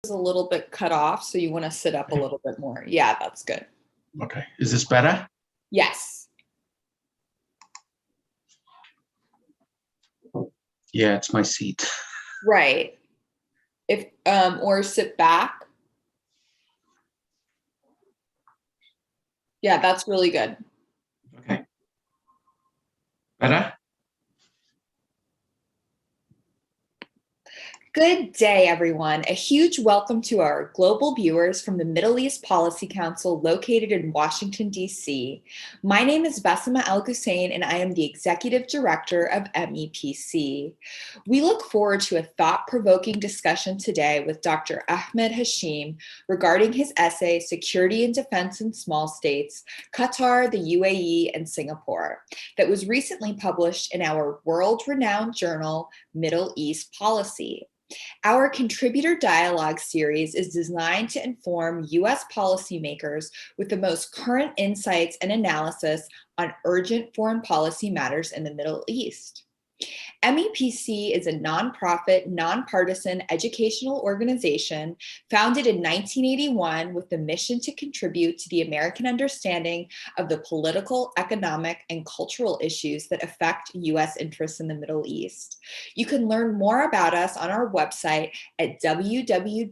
a little bit cut off, so you want to sit up a little bit more. Yeah, that's good. Okay, is this better? Yes. Yeah, it's my seat. Right. If or sit back. Yeah, that's really good. Okay. Better? Good day, everyone. A huge welcome to our global viewers from the Middle East Policy Council located in Washington, D.C. My name is Bassima Alghussein, and I am the Executive Director of MEPC. We look forward to a thought-provoking discussion today with Dr. Ahmed Hashim regarding his essay, Security and Defense in Small States, Qatar, the UAE, and Singapore, that was recently published in our world-renowned journal, Middle East Policy. Our contributor dialogue series is designed to inform U.S. policymakers with the most current insights and analysis on urgent foreign policy matters in the Middle East. MEPC is a nonprofit, nonpartisan educational organization founded in 1981 with the mission to contribute to the American understanding of the political, economic, and cultural issues that affect U.S. interests in the Middle East. You can learn more about us on our website at www.mepc.org.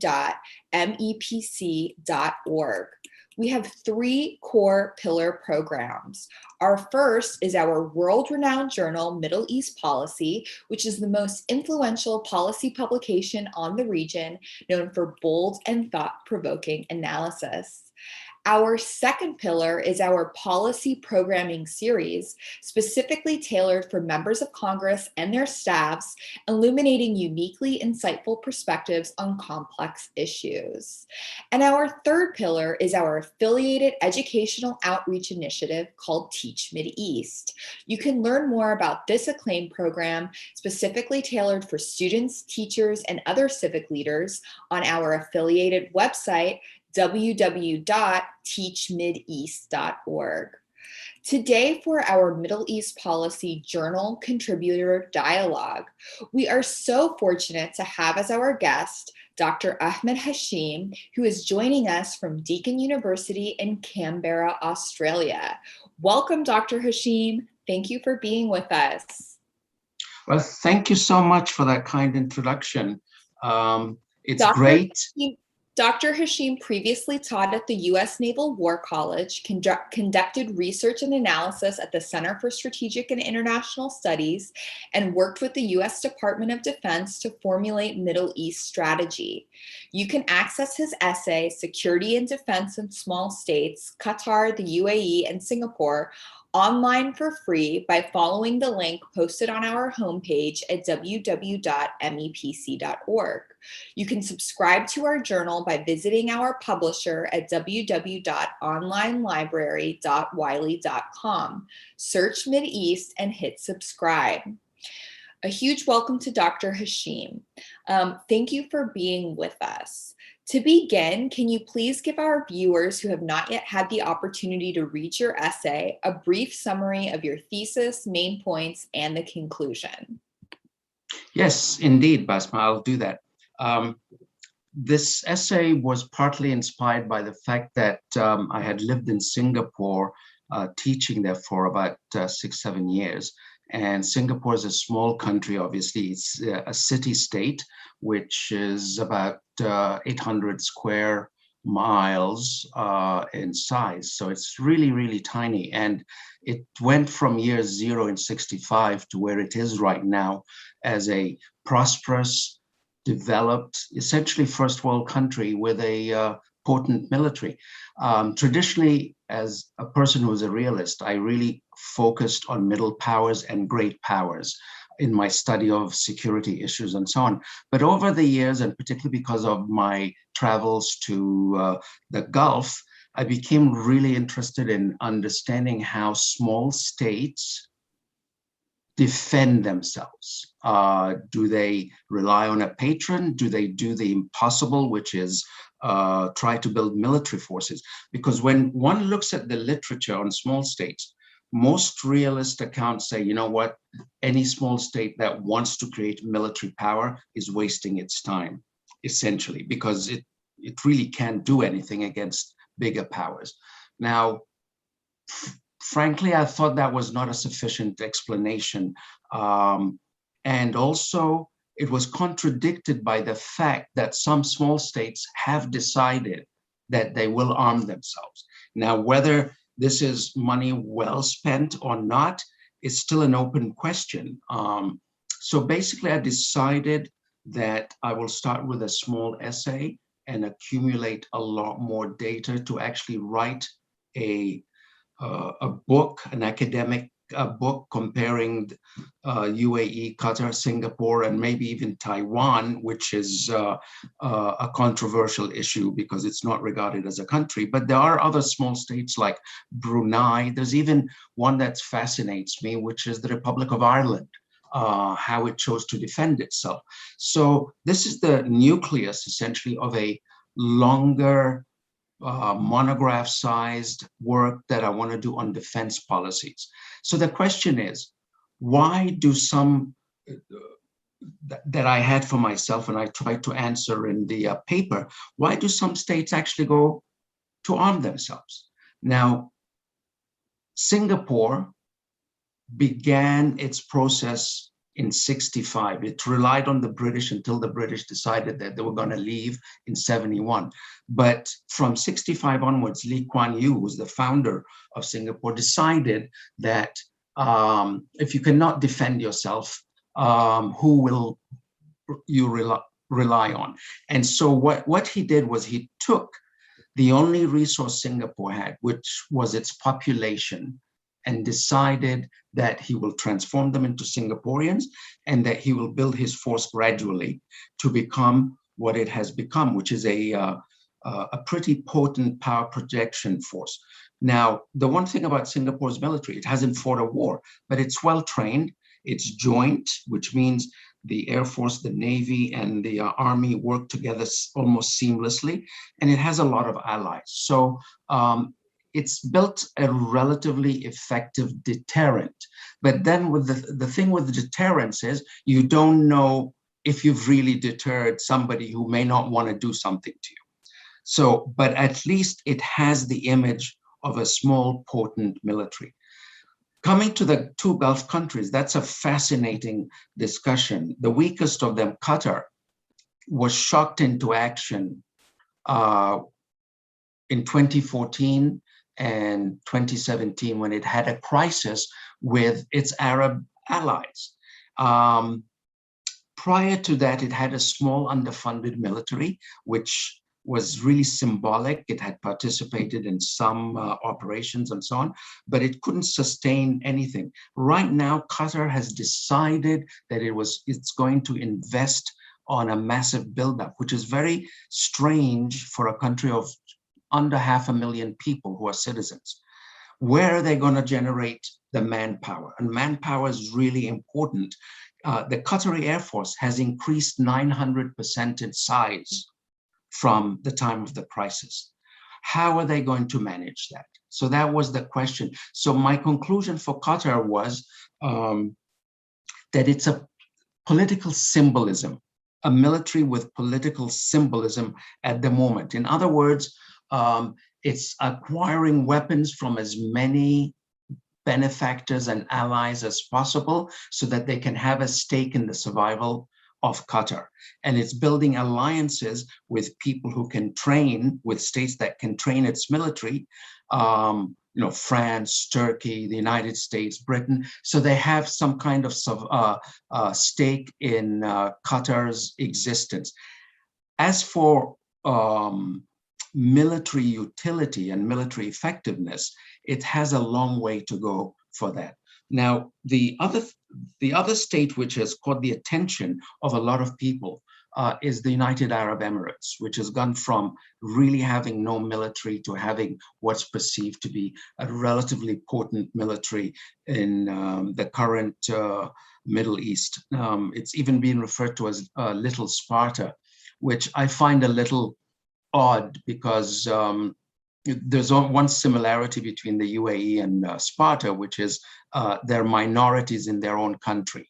We have 3 core pillar programs. Our first is our world-renowned journal, Middle East Policy, which is the most influential policy publication on the region, known for bold and thought-provoking analysis. Our second pillar is our policy programming series, specifically tailored for members of Congress and their staffs, illuminating uniquely insightful perspectives on complex issues. And our third pillar is our affiliated educational outreach initiative called Teach Mideast. You can learn more about this acclaimed program, specifically tailored for students, teachers, and other civic leaders on our affiliated website, www.teachmideast.org. Today, for our Middle East Policy Journal Contributor Dialogue, we are so fortunate to have as our guest Dr. Ahmed Hashim, who is joining us from Deakin University in Canberra, Australia. Welcome, Dr. Hashim. Thank you for being with us. Well, thank you so much for that kind introduction. It's Dr. great. Dr. Hashim previously taught at the U.S. Naval War College, conducted research and analysis at the Center for Strategic and International Studies, and worked with the U.S. Department of Defense to formulate Middle East strategy. You can access his essay, Security and Defense in Small States, Qatar, the UAE, and Singapore, online for free by following the link posted on our homepage at www.mepc.org. You can subscribe to our journal by visiting our publisher at www.onlinelibrary.wiley.com. Search Mideast and hit subscribe. A huge welcome to Dr. Hashim. Thank you for being with us. To begin, can you please give our viewers who have not yet had the opportunity to read your essay a brief summary of your thesis, main points, and the conclusion? Yes, indeed, Basma, I'll do that. This essay was partly inspired by the fact that I had lived in Singapore, teaching there for about 6-7 years. And Singapore is a small country, obviously. It's a city-state, which is about 800 square miles in size. So it's really, really tiny. And it went from year 0 in 65 to where it is right now as a prosperous, developed, essentially first world country with a potent military. Traditionally, as a person who was a realist, I really focused on middle powers and great powers in my study of security issues and so on. But over the years, and particularly because of my travels to the Gulf, I became really interested in understanding how small states defend themselves. Do they rely on a patron? Do they do the impossible, which is try to build military forces? Because when one looks at the literature on small states, most realist accounts say, you know what, any small state that wants to create military power is wasting its time. essentially, because it really can't do anything against bigger powers. Now, frankly, I thought that was not a sufficient explanation. And also, it was contradicted by the fact that some small states have decided that they will arm themselves. Now, whether this is money well spent or not is still an open question. So basically, I decided that I will start with a small essay and accumulate a lot more data to actually write a book, an academic book comparing UAE, Qatar, Singapore, and maybe even Taiwan, which is a controversial issue because it's not regarded as a country. But there are other small states like Brunei. There's even one that fascinates me, which is the Republic of Ireland, how it chose to defend itself. So this is the nucleus, essentially, of a longer monograph-sized work that I want to do on defense policies. So the question is, why do some that I had for myself, and I tried to answer in the paper, why do some states actually go to arm themselves? Now, Singapore began its process in 65. It relied on the British until the British decided that they were going to leave in 71. But from 65 onwards, Lee Kuan Yew, who was the founder of Singapore, decided that if you cannot defend yourself, who will you rely on? And so what he did was he took the only resource Singapore had, which was its population, and decided that he will transform them into Singaporeans and that he will build his force gradually to become what it has become, which is a pretty potent power projection force. Now, the one thing about Singapore's military, it hasn't fought a war, but it's well-trained, it's joint, which means the Air Force, the Navy, and the Army work together almost seamlessly, and it has a lot of allies. So it's built a relatively effective deterrent. But then with the thing with the deterrence is you don't know if you've really deterred somebody who may not want to do something to you. So, but at least it has the image of a small, potent military. Coming to the two Gulf countries, that's a fascinating discussion. The weakest of them, Qatar, was shocked into action in 2014 and 2017 when it had a crisis with its Arab allies. Prior to that, it had a small underfunded military, which was really symbolic. It had participated in some operations and so on, but it couldn't sustain anything. Right now, Qatar has decided that it's going to invest on a massive buildup, which is very strange for a country of under 500,000 people who are citizens. Where are they going to generate the manpower? And manpower is really important. The Qatari Air Force has increased 900% in size from the time of the crisis. How are they going to manage that? So that was the question. So my conclusion for Qatar was that it's a political symbolism, a military with political symbolism at the moment. In other words, it's acquiring weapons from as many benefactors and allies as possible so that they can have a stake in the survival of Qatar. And it's building alliances with people who can train, with states that can train its military, France, Turkey, the United States, Britain. So they have some kind of stake in Qatar's existence. As for military utility and military effectiveness, it has a long way to go for that. Now, the other state which has caught the attention of a lot of people is the United Arab Emirates, which has gone from really having no military to having what's perceived to be a relatively potent military in the current Middle East. It's even been referred to as Little Sparta, which I find a little odd because there's one similarity between the UAE and Sparta, which is they're minorities in their own country.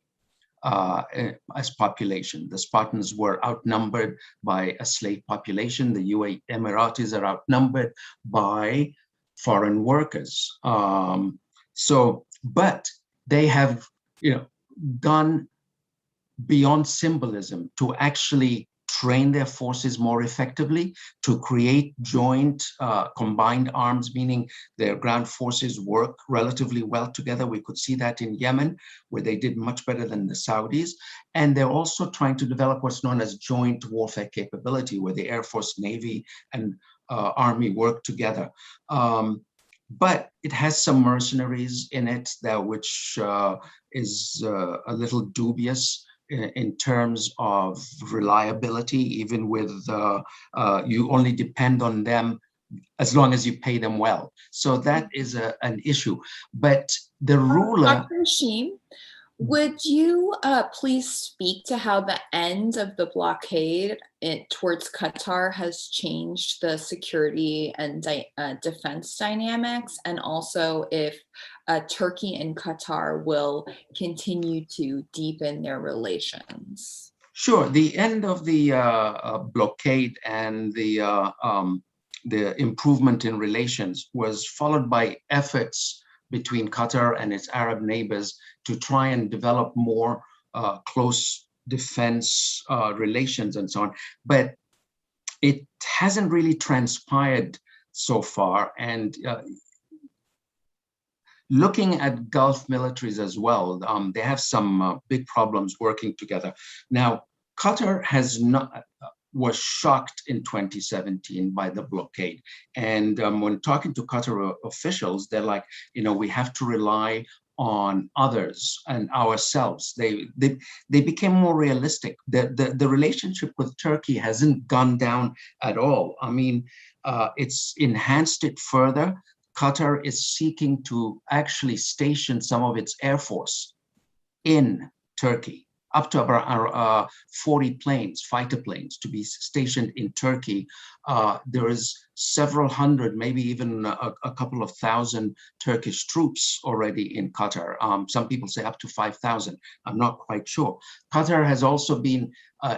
as population. The Spartans were outnumbered by a slave population. The UAE Emiratis are outnumbered by foreign workers. But they have, gone beyond symbolism to actually train their forces more effectively, to create joint combined arms, meaning their ground forces work relatively well together. We could see that in Yemen, where they did much better than the Saudis. And they're also trying to develop what's known as joint warfare capability, where the Air Force, Navy, and Army work together. But it has some mercenaries in it, which is a little dubious in terms of reliability, even with you only depend on them as long as you pay them well. So that is an issue. But the ruler— Dr. Hashim, would you please speak to how the end of the blockade towards Qatar has changed the security and defense dynamics, and also if Turkey and Qatar will continue to deepen their relations? Sure. The end of the blockade and the improvement in relations was followed by efforts between Qatar and its Arab neighbors to try and develop more close defense relations and so on. But it hasn't really transpired so far. And looking at Gulf militaries as well, they have some big problems working together. Now, Qatar was shocked in 2017 by the blockade. And when talking to Qatar officials, they're like, we have to rely on others and ourselves. They became more realistic. The relationship with Turkey hasn't gone down at all. I mean, it's enhanced it further. Qatar is seeking to actually station some of its air force in Turkey, up to about 40 planes, fighter planes, to be stationed in Turkey. There is several hundred, maybe even a couple of thousand Turkish troops already in Qatar. Some people say up to 5,000. I'm not quite sure. Qatar has also been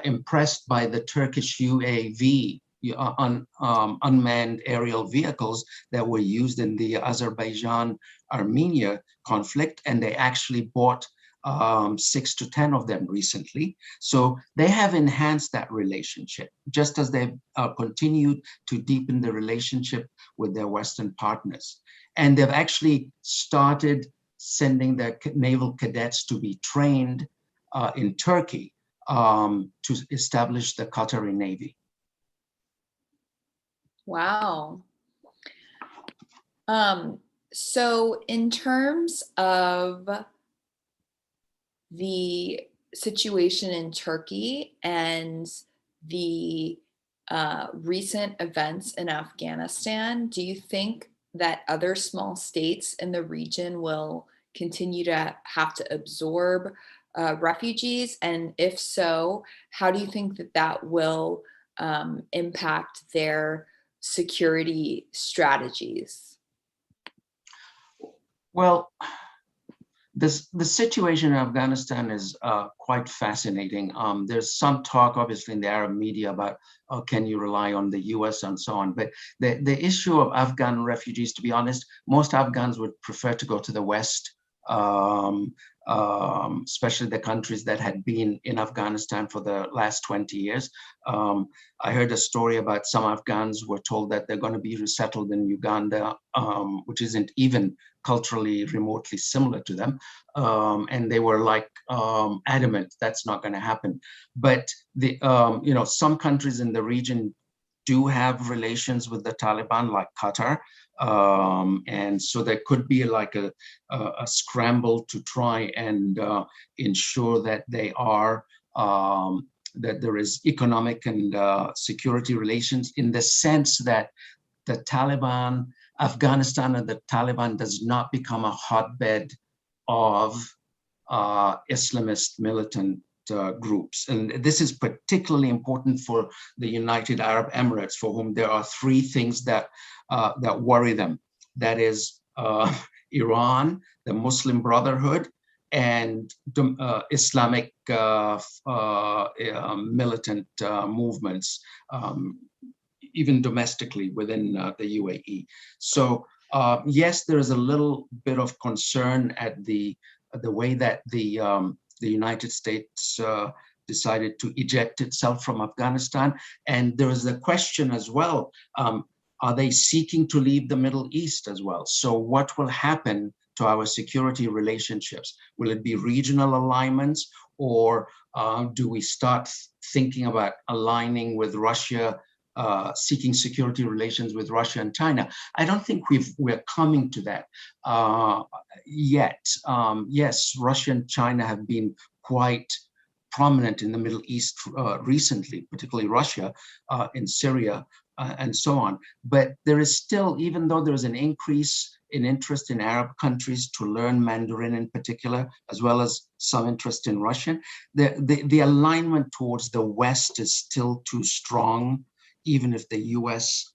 impressed by the Turkish UAV, unmanned aerial vehicles that were used in the Azerbaijan-Armenia conflict, and they actually bought 6 to 10 of them recently. So they have enhanced that relationship, just as they've continued to deepen the relationship with their Western partners. And they've actually started sending their naval cadets to be trained in Turkey to establish the Qatari Navy. Wow. So in terms of the situation in Turkey and the recent events in Afghanistan, do you think that other small states in the region will continue to have to absorb refugees? And if so, how do you think that will impact their security strategies? Well, the situation in Afghanistan is quite fascinating. There's some talk, obviously, in the Arab media about, can you rely on the US and so on. But the issue of Afghan refugees, to be honest, most Afghans would prefer to go to the West, especially the countries that had been in Afghanistan for the last 20 years. I heard a story about some Afghans were told that they're going to be resettled in Uganda, which isn't even culturally remotely similar to them. And they were like adamant that's not going to happen. But some countries in the region do have relations with the Taliban, like Qatar. And so there could be like a scramble to try and ensure that they are, that there is economic and security relations, in the sense that the Taliban, Afghanistan and the Taliban does not become a hotbed of Islamist militant groups. And this is particularly important for the United Arab Emirates, for whom there are three things that worry them. That is Iran, the Muslim Brotherhood, and Islamic militant movements, even domestically within the UAE. So yes, there is a little bit of concern at the way that the United States decided to eject itself from Afghanistan. And there is a question as well, are they seeking to leave the Middle East as well? So what will happen to our security relationships? Will it be regional alignments, or do we start thinking about aligning with Russia, seeking security relations with Russia and China? I don't think we're coming to that yet. Yes, Russia and China have been quite prominent in the Middle East recently, particularly Russia in Syria and so on. But there is still, even though there is an increase in interest in Arab countries to learn Mandarin in particular, as well as some interest in Russian, the alignment towards the West is still too strong, even if the US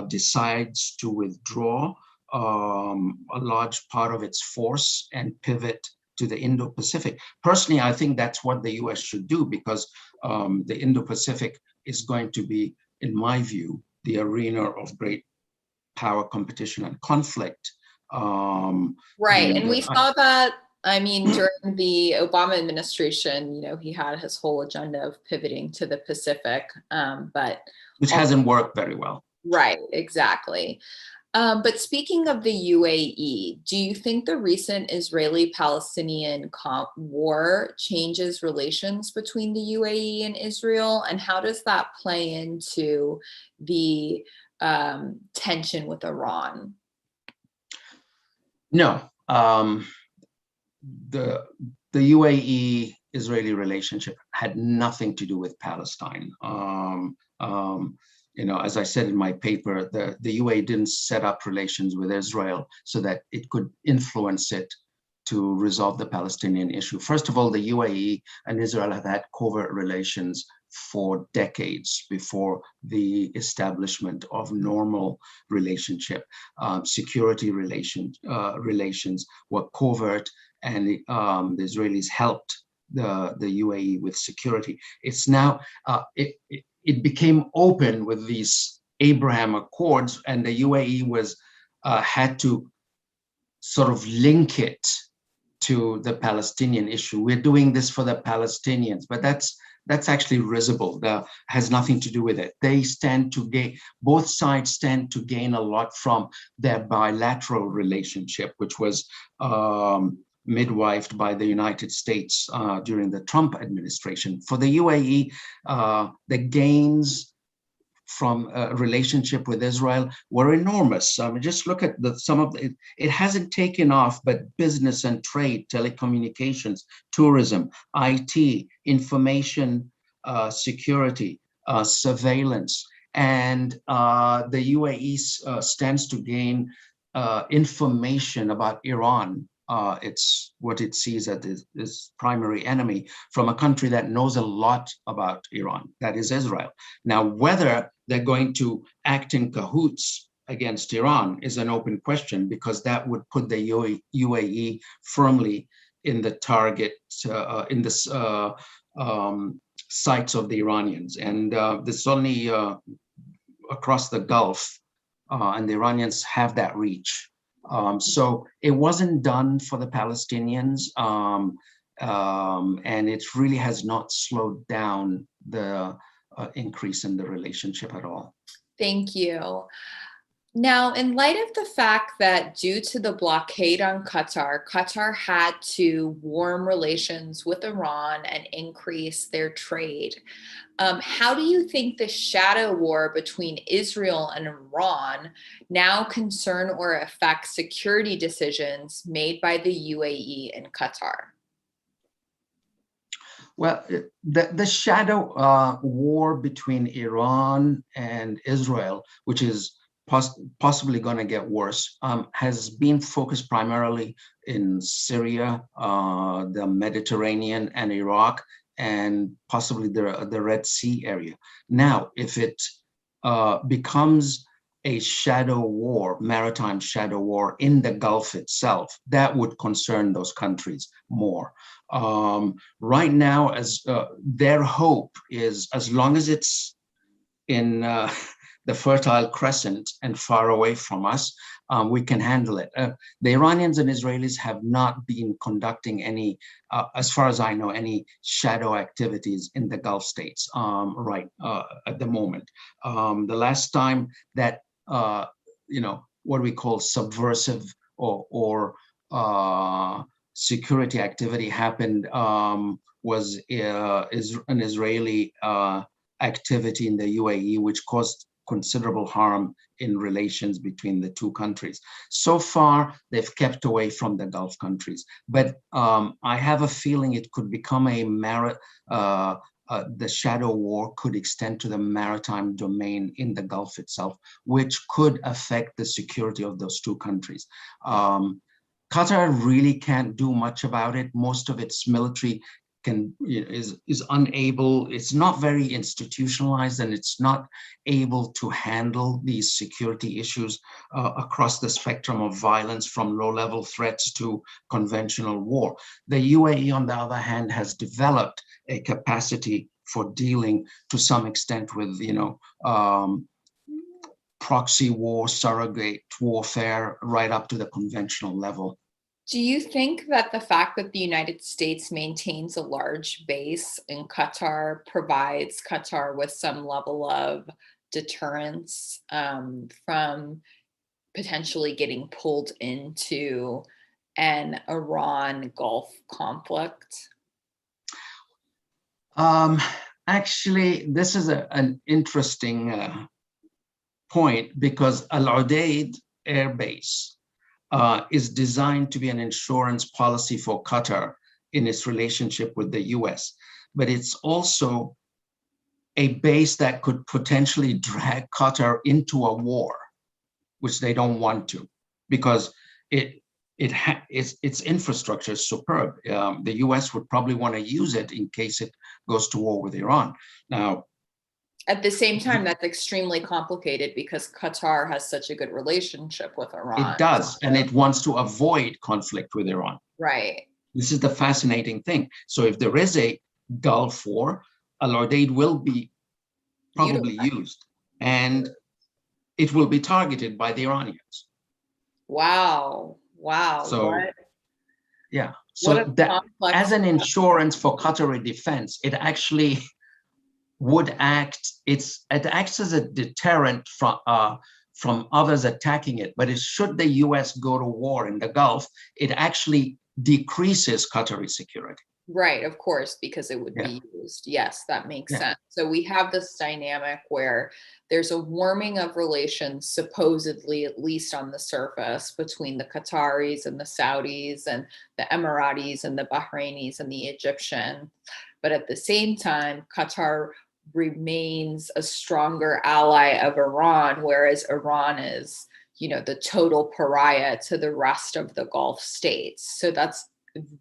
decides to withdraw a large part of its force and pivot to the Indo-Pacific. Personally, I think that's what the US should do, because the Indo-Pacific is going to be, in my view, the arena of great power competition and conflict. Right, and we saw that, I mean, during the Obama administration, you know, he had his whole agenda of pivoting to the Pacific, but which hasn't worked very well. Right, exactly. But speaking of the UAE, do you think the recent Israeli-Palestinian war changes relations between the UAE and Israel? And how does that play into the tension with Iran? No, the UAE-Israeli relationship had nothing to do with Palestine. You know, as I said in my paper, the UAE didn't set up relations with Israel so that it could influence it to resolve the Palestinian issue. First of all, the UAE and Israel have had covert relations for decades before the establishment of normal relationship. Security relations were covert, and the Israelis helped the UAE with security. It's now, it became open with these Abraham Accords, and the UAE had to sort of link it to the Palestinian issue. We're doing this for the Palestinians, but that's actually risible. That has nothing to do with it. They stand to gain, both sides stand to gain a lot from their bilateral relationship, which was midwifed by the United States during the Trump administration. For the UAE, the gains from a relationship with Israel were enormous. I mean, just look at some of it. It hasn't taken off, but business and trade, telecommunications, tourism, IT, information security, surveillance, and the UAE stands to gain information about Iran. It's what it sees as its primary enemy from a country that knows a lot about Iran, that is Israel. Now, whether they're going to act in cahoots against Iran is an open question, because that would put the UAE firmly in the target, in the sights of the Iranians. And this is only across the Gulf, and the Iranians have that reach. So it wasn't done for the Palestinians, and it really has not slowed down the increase in the relationship at all. Thank you. Now, in light of the fact that due to the blockade on Qatar had to warm relations with Iran and increase their trade, how do you think the shadow war between Israel and Iran now concern or affect security decisions made by the UAE and Qatar? Well, the shadow war between Iran and Israel, which is possibly going to get worse, has been focused primarily in Syria, the Mediterranean, and Iraq, and possibly the Red Sea area. Now, if it becomes a shadow war, maritime shadow war in the Gulf itself, that would concern those countries more. Right now, as their hope is, as long as it's in the Fertile Crescent and far away from us, we can handle it. The Iranians and Israelis have not been conducting any, as far as I know, any shadow activities in the Gulf states right at the moment. The last time that, what we call subversive or security activity happened was an Israeli activity in the UAE, which caused considerable harm in relations between the two countries. So far, they've kept away from the Gulf countries, but I have a feeling it could become the shadow war could extend to the maritime domain in the Gulf itself, which could affect the security of those two countries. Qatar really can't do much about it. Most of its military is unable, it's not very institutionalized, and it's not able to handle these security issues across the spectrum of violence, from low-level threats to conventional war. The UAE, on the other hand, has developed a capacity for dealing to some extent with, proxy war, surrogate warfare, right up to the conventional level. Do you think that the fact that the United States maintains a large base in Qatar provides Qatar with some level of deterrence from potentially getting pulled into an Iran Gulf conflict? Actually, this is an interesting point, because Al Udeid Air Base is designed to be an insurance policy for Qatar in its relationship with the US. But it's also a base that could potentially drag Qatar into a war, which they don't want to, because its infrastructure is superb. The US would probably want to use it in case it goes to war with Iran. Now, at the same time, that's extremely complicated because Qatar has such a good relationship with Iran. It does, and it wants to avoid conflict with Iran. Right. This is the fascinating thing. So if there is a Gulf war, Al Udeid will be probably used, and it will be targeted by the Iranians. Wow. Wow. So, what? Yeah. So that, as an insurance for Qatari defense, it actually would act, it acts as a deterrent from others attacking it. But should the US go to war in the Gulf, it actually decreases Qatari security. Right, of course, because it would be used. Yes, that makes sense. So we have this dynamic where there's a warming of relations, supposedly, at least on the surface, between the Qataris and the Saudis and the Emiratis and the Bahrainis and the Egyptian. But at the same time, Qatar remains a stronger ally of Iran, whereas Iran is, the total pariah to the rest of the Gulf states. So that's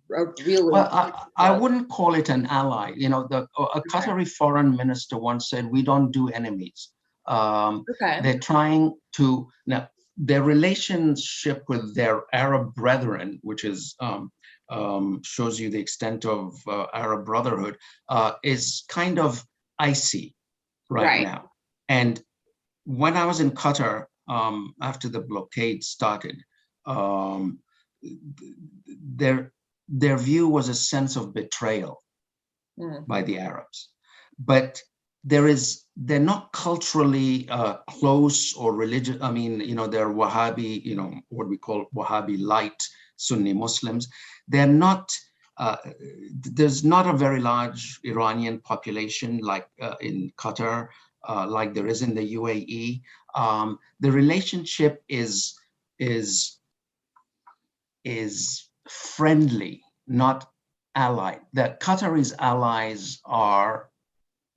really, well, I wouldn't call it an ally. A Qatari foreign minister once said, "We don't do enemies." They're trying to, now their relationship with their Arab brethren, which is shows you the extent of Arab brotherhood, is kind of icy right now. And when I was in Qatar after the blockade started, their view was a sense of betrayal by the Arabs. But they're not culturally close or religious. I mean, they're Wahhabi, what we call Wahhabi light Sunni Muslims. They're not, there's not a very large Iranian population like in Qatar, like there is in the UAE. The relationship is friendly, not allied. The Qataris' allies are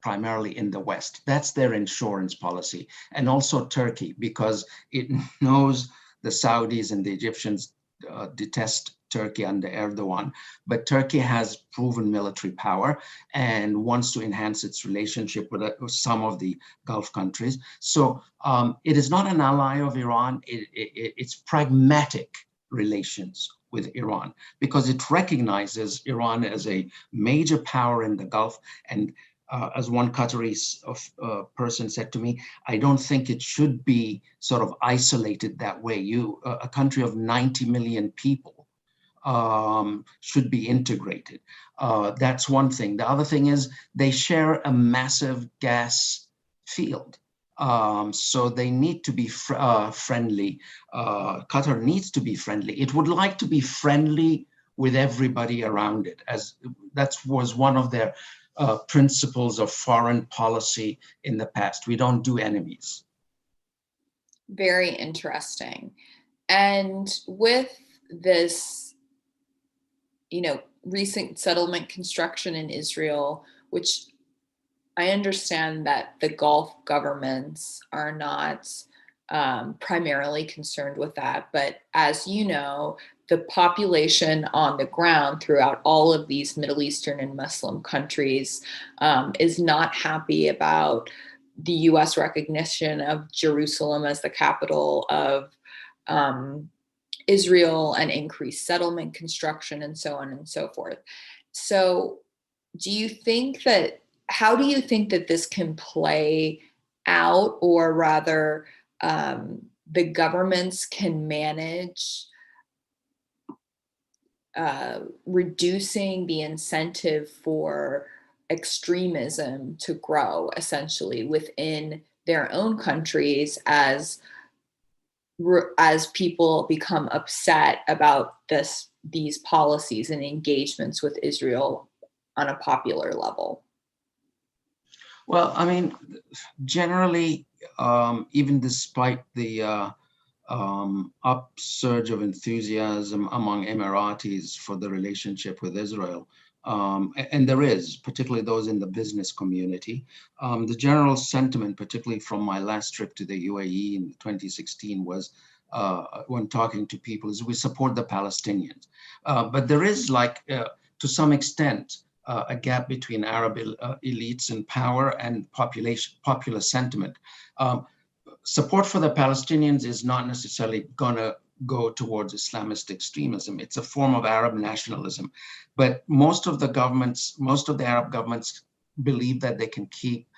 primarily in the West. That's their insurance policy. And also Turkey, because it knows the Saudis and the Egyptians detest Turkey under Erdogan, but Turkey has proven military power and wants to enhance its relationship with some of the Gulf countries. So it is not an ally of Iran. It's pragmatic relations with Iran because it recognizes Iran as a major power in the Gulf. And as one Qatari person said to me, I don't think it should be sort of isolated that way. A country of 90 million people should be integrated. That's one thing. The other thing is they share a massive gas field. So they need to be friendly. Qatar needs to be friendly. It would like to be friendly with everybody around it, as that was one of their principles of foreign policy in the past. We don't do enemies. Very interesting. And with this, recent settlement construction in Israel, which I understand that the Gulf governments are not primarily concerned with that. But as you know, the population on the ground throughout all of these Middle Eastern and Muslim countries is not happy about the US recognition of Jerusalem as the capital of Israel and increased settlement construction and so on and so forth. So how do you think that this can play out, or rather the governments can manage reducing the incentive for extremism to grow essentially within their own countries as people become upset about these policies and engagements with Israel on a popular level? Well, I mean, generally, even despite the upsurge of enthusiasm among Emiratis for the relationship with Israel, and there is, particularly those in the business community, the general sentiment, particularly from my last trip to the UAE in 2016, was when talking to people, is we support the Palestinians. But there is, to some extent, a gap between Arab elites in power and popular sentiment. Support for the Palestinians is not necessarily going to go towards Islamist extremism. It's a form of Arab nationalism. But most of the Arab governments believe that they can keep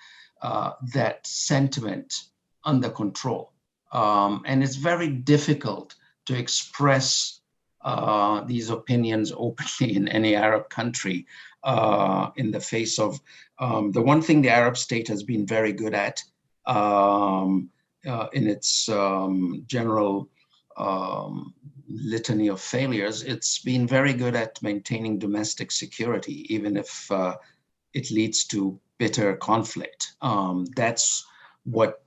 that sentiment under control. And it's very difficult to express these opinions openly in any Arab country in the face of the one thing the Arab state has been very good at in its general litany of failures. It's been very good at maintaining domestic security, even if it leads to bitter conflict. That's what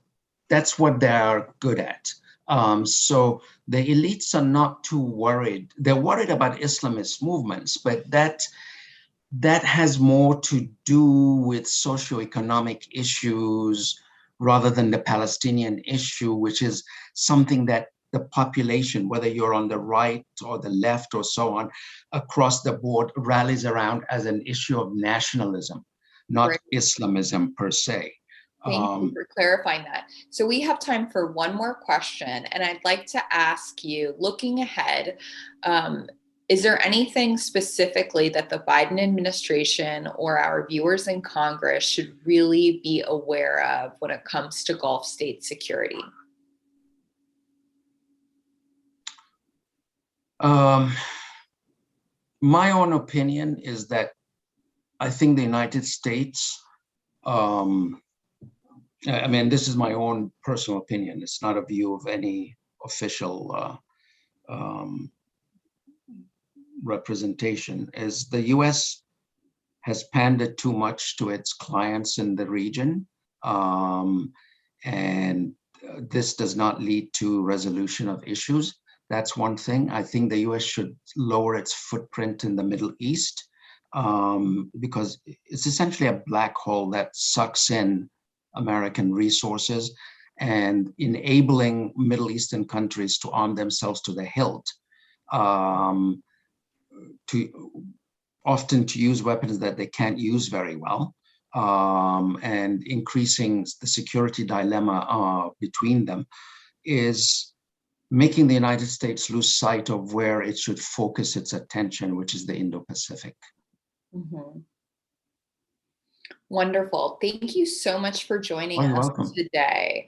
they are good at. So the elites are not too worried. They're worried about Islamist movements, but that has more to do with socioeconomic issues rather than the Palestinian issue, which is something that the population, whether you're on the right or the left or so on, across the board rallies around as an issue of nationalism, not Right. Islamism per se. Thank you for clarifying that. So we have time for one more question, and I'd like to ask you, looking ahead, is there anything specifically that the Biden administration or our viewers in Congress should really be aware of when it comes to Gulf state security? My own opinion is that I think the United States, I mean, this is my own personal opinion. It's not a view of any official representation, is the US has pandered too much to its clients in the region. And this does not lead to resolution of issues. That's one thing. I think the US should lower its footprint in the Middle East because it's essentially a black hole that sucks in American resources and enabling Middle Eastern countries to arm themselves to the hilt often to use weapons that they can't use very well, and increasing the security dilemma between them, is making the United States lose sight of where it should focus its attention, which is the Indo-Pacific. Mm-hmm. Wonderful. Thank you so much for joining You're us welcome. today.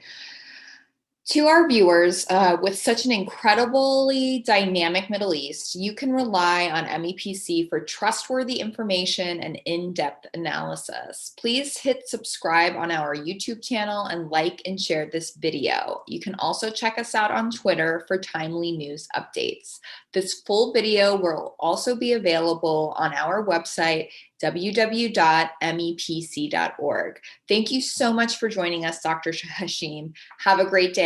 To our viewers, with such an incredibly dynamic Middle East, you can rely on MEPC for trustworthy information and in-depth analysis. Please hit subscribe on our YouTube channel and like and share this video. You can also check us out on Twitter for timely news updates. This full video will also be available on our website, www.mepc.org. Thank you so much for joining us, Dr. Hashim. Have a great day.